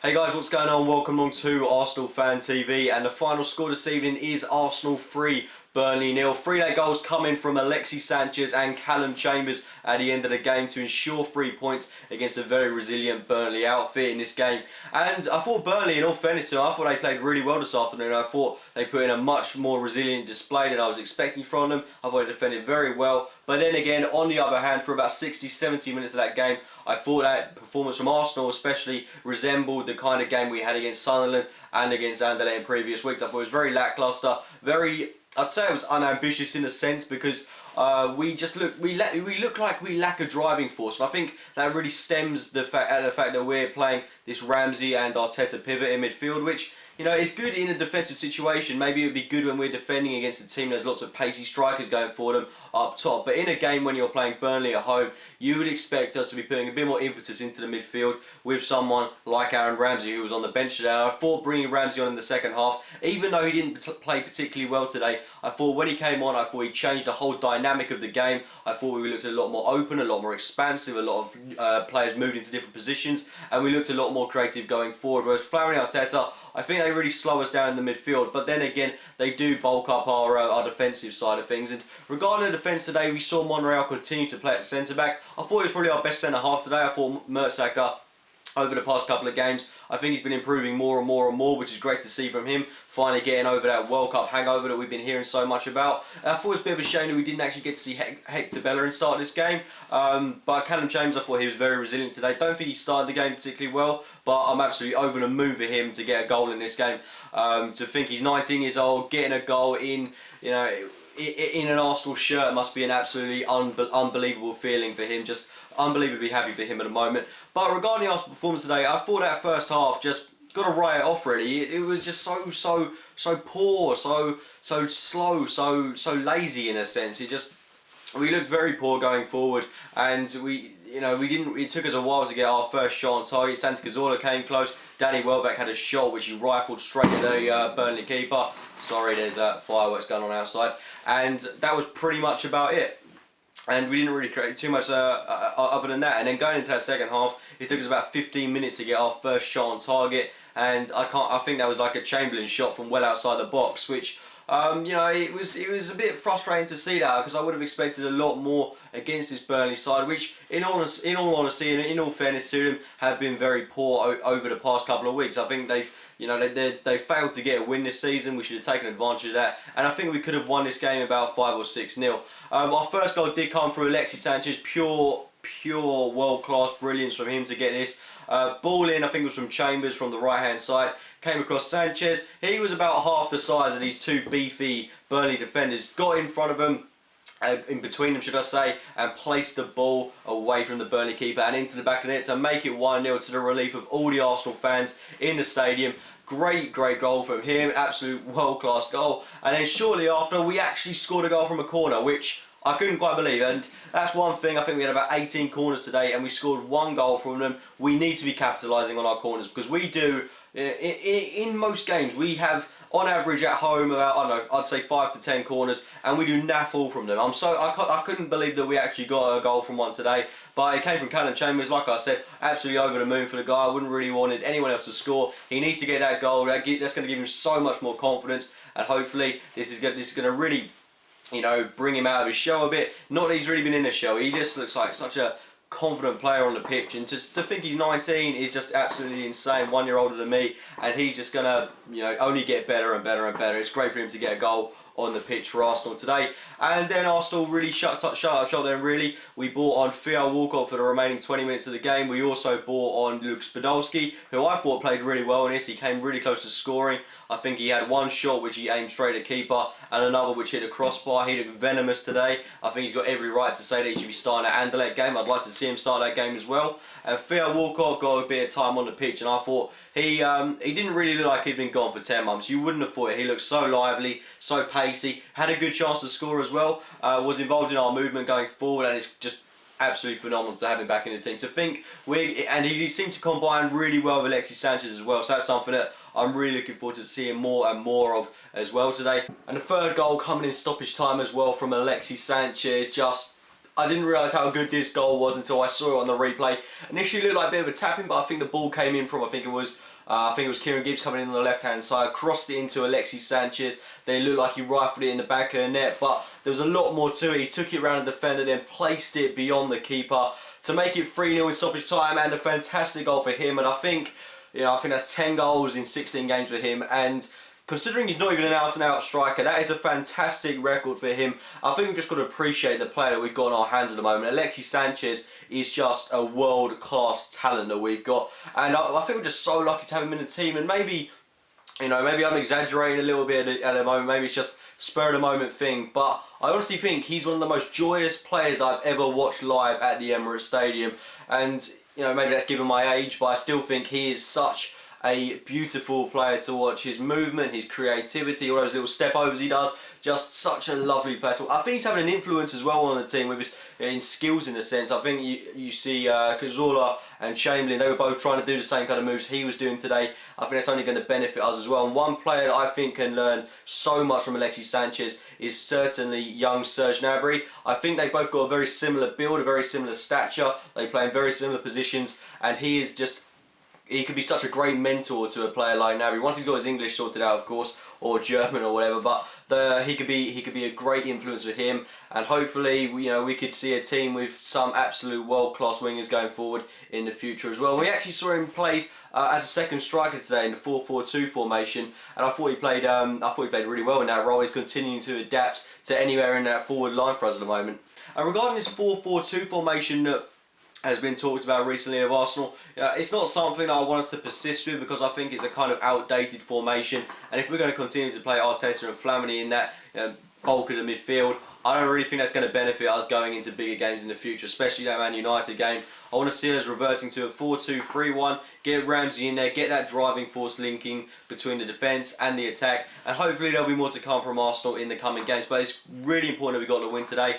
Hey guys, what's going on? Welcome along to Arsenal Fan TV, and the final score this evening is Arsenal 3, Burnley 0. Three late goals coming from Alexis Sanchez and Callum Chambers at the end of the game to ensure 3 points against a very resilient Burnley outfit in this game. And I thought Burnley, in all fairness to them, I thought they played really well this afternoon. I thought they put in a much more resilient display than I was expecting from them. I thought they defended very well. But then again, on the other hand, for about 60-70 minutes of that game, I thought that performance from Arsenal especially resembled the kind of game we had against Sunderland and against Anderlecht in previous weeks. I thought it was very lacklustre, I'd say it was unambitious in a sense, because we look like we lack a driving force, and I think that really stems the fact that we're playing this Ramsey and Arteta pivot in midfield, which, you know, is good in a defensive situation. Maybe it would be good when we're defending against a team. There's lots of pacey strikers going for them up top. But in a game when you're playing Burnley at home, you would expect us to be putting a bit more impetus into the midfield with someone like Aaron Ramsey, who was on the bench today. I thought bringing Ramsey on in the second half, even though he didn't play particularly well today, I thought when he came on, I thought he changed the whole dynamic of the game. I thought we looked a lot more open, a lot more expansive, a lot of players moved into different positions, and we looked a lot more creative going forward. Whereas Flowering Arteta, I think they really slow us down in the midfield, but then again, they do bulk up our defensive side of things. And regarding the defence today, we saw Monreal continue to play at centre-back. I thought he was probably our best centre-half today. I thought Mertesacker, over the past couple of games, I think he's been improving more and more and more, which is great to see from him. Finally getting over that World Cup hangover that we've been hearing so much about. I thought it was a bit of a shame that we didn't actually get to see Hector Bellerin start this game. But Callum Chambers, I thought he was very resilient today. Don't think he started the game particularly well, but I'm absolutely over the moon for him to get a goal in this game. To think he's 19 years old, getting a goal in, you know, in an Arsenal shirt must be an absolutely unbelievable feeling for him. Just unbelievably happy for him at the moment. But regarding the Arsenal performance today, I thought that first half just got to write it off really. It was just so poor, so slow, so lazy in a sense. We looked very poor going forward, and it took us a while to get our first shot on target. Santi Cazorla came close. Danny Welbeck had a shot which he rifled straight at the Burnley keeper. Sorry, there's fireworks going on outside. And that was pretty much about it. And we didn't really create too much other than that. And then going into that second half, it took us about 15 minutes to get our first shot on target. And I think that was like a Chamberlain shot from well outside the box, which it was a bit frustrating to see that, because I would have expected a lot more against this Burnley side, which in all honesty and in all fairness to them, have been very poor over the past couple of weeks. I think they failed to get a win this season. We should have taken advantage of that, and I think we could have won this game about 5 or 6-0. Our first goal did come through Alexis Sanchez, pure world-class brilliance from him to get this. Ball in, I think it was from Chambers from the right-hand side, came across Sanchez. He was about half the size of these two beefy Burnley defenders, got in front of them, in between them should I say, and placed the ball away from the Burnley keeper and into the back of the net to make it 1-0 to the relief of all the Arsenal fans in the stadium. Great goal from him, absolute world-class goal. And then shortly after, we actually scored a goal from a corner, which I couldn't quite believe. And that's one thing. I think we had about 18 corners today and we scored 1 goal from them. We need to be capitalising on our corners, because we do, in most games, we have on average at home about, I don't know, I'd say 5 to 10 corners, and we do naff all from them. I couldn't believe that we actually got a goal from one today, but it came from Callum Chambers. Like I said, absolutely over the moon for the guy. I wouldn't really wanted anyone else to score. He needs to get that goal. That's going to give him so much more confidence, and hopefully this is going to really, bring him out of his shell a bit. Not that he's really been in the shell. He just looks like such a confident player on the pitch, and to think he's 19 is just absolutely insane. 1 year older than me, and he's just gonna only get better and better and better. It's great for him to get a goal on the pitch for Arsenal today. And then Arsenal really shut up shop then really. We bought on Theo Walcott for the remaining 20 minutes of the game. We also bought on Luke Podolski, who I thought played really well in this. He came really close to scoring. I think he had one shot which he aimed straight at keeper, and another which hit a crossbar. He looked venomous today. I think he's got every right to say that he should be starting that Anderlecht game. I'd like to see him start that game as well. And Theo Walcott got a bit of time on the pitch, and I thought he didn't really look like he'd been gone for 10 months. You wouldn't have thought it. He looked so lively, so pacey, had a good chance to score as well, was involved in our movement going forward, and it's just absolutely phenomenal to have him back in the team. To think and he seemed to combine really well with Alexis Sanchez as well, so that's something that I'm really looking forward to seeing more and more of as well today. And the third goal coming in stoppage time as well from Alexis Sanchez, just I didn't realise how good this goal was until I saw it on the replay. Initially, it looked like a bit of a tapping, but I think the ball came in from, I think it was Kieran Gibbs coming in on the left-hand side, crossed it into Alexis Sanchez. Then it looked like he rifled it in the back of the net, but there was a lot more to it. He took it around the defender, then placed it beyond the keeper to make it 3-0 in stoppage time, and a fantastic goal for him. And I think, I think that's 10 goals in 16 games for him. And considering he's not even an out-and-out striker, that is a fantastic record for him. I think we've just got to appreciate the player that we've got in our hands at the moment. Alexis Sanchez is just a world-class talent that we've got. And I think we're just so lucky to have him in the team. And maybe, maybe I'm exaggerating a little bit at the moment. Maybe it's just spur-of-the-moment thing. But I honestly think he's one of the most joyous players I've ever watched live at the Emirates Stadium. And, maybe that's given my age, but I still think he is such a beautiful player to watch. His movement, his creativity, all those little step overs he does, just such a lovely player to watch. I think he's having an influence as well on the team with his in skills, in a sense. I think you see Cazorla and Chamberlain, they were both trying to do the same kind of moves he was doing today. I think that's only going to benefit us as well. And one player that I think can learn so much from Alexis Sanchez is certainly young Serge Gnabry. I think they both got a very similar build, a very similar stature. They play in very similar positions, and he could be such a great mentor to a player like Gnabry. Once he's got his English sorted out, of course, or German or whatever. But he could be a great influence for him. And hopefully, we could see a team with some absolute world-class wingers going forward in the future as well. We actually saw him played as a second striker today in the 4-4-2 formation, and I thought he played really well in that role. He's continuing to adapt to anywhere in that forward line for us at the moment. And regarding this 4-4-2 formation that has been talked about recently of Arsenal, it's not something I want us to persist with, because I think it's a kind of outdated formation, and if we're going to continue to play Arteta and Flamini in that bulk of the midfield, I don't really think that's going to benefit us going into bigger games in the future, especially that Man United game. I want to see us reverting to a 4-2-3-1, get Ramsey in there, get that driving force linking between the defence and the attack, and hopefully there'll be more to come from Arsenal in the coming games. But it's really important that we got the win today.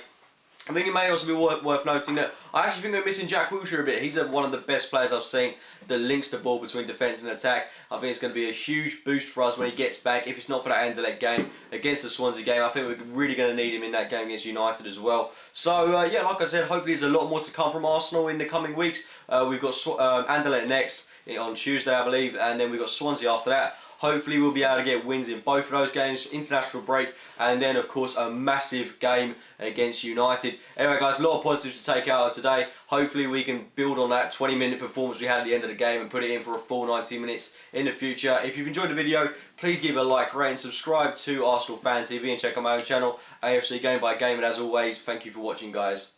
I think it may also be worth noting that I actually think we're missing Jack Wilshere a bit. He's one of the best players I've seen that links the ball between defence and attack. I think it's going to be a huge boost for us when he gets back. If it's not for that Anderlecht game against the Swansea game, I think we're really going to need him in that game against United as well. So yeah, like I said, hopefully there's a lot more to come from Arsenal in the coming weeks. We've got Anderlecht next on Tuesday, I believe, and then we've got Swansea after that. Hopefully we'll be able to get wins in both of those games, international break, and then of course a massive game against United. Anyway guys, a lot of positives to take out of today. Hopefully we can build on that 20-minute performance we had at the end of the game and put it in for a full 90 minutes in the future. If you've enjoyed the video, please give it a like, rate and subscribe to Arsenal Fan TV, and check out my own channel, AFC Game by Game. And as always, thank you for watching guys.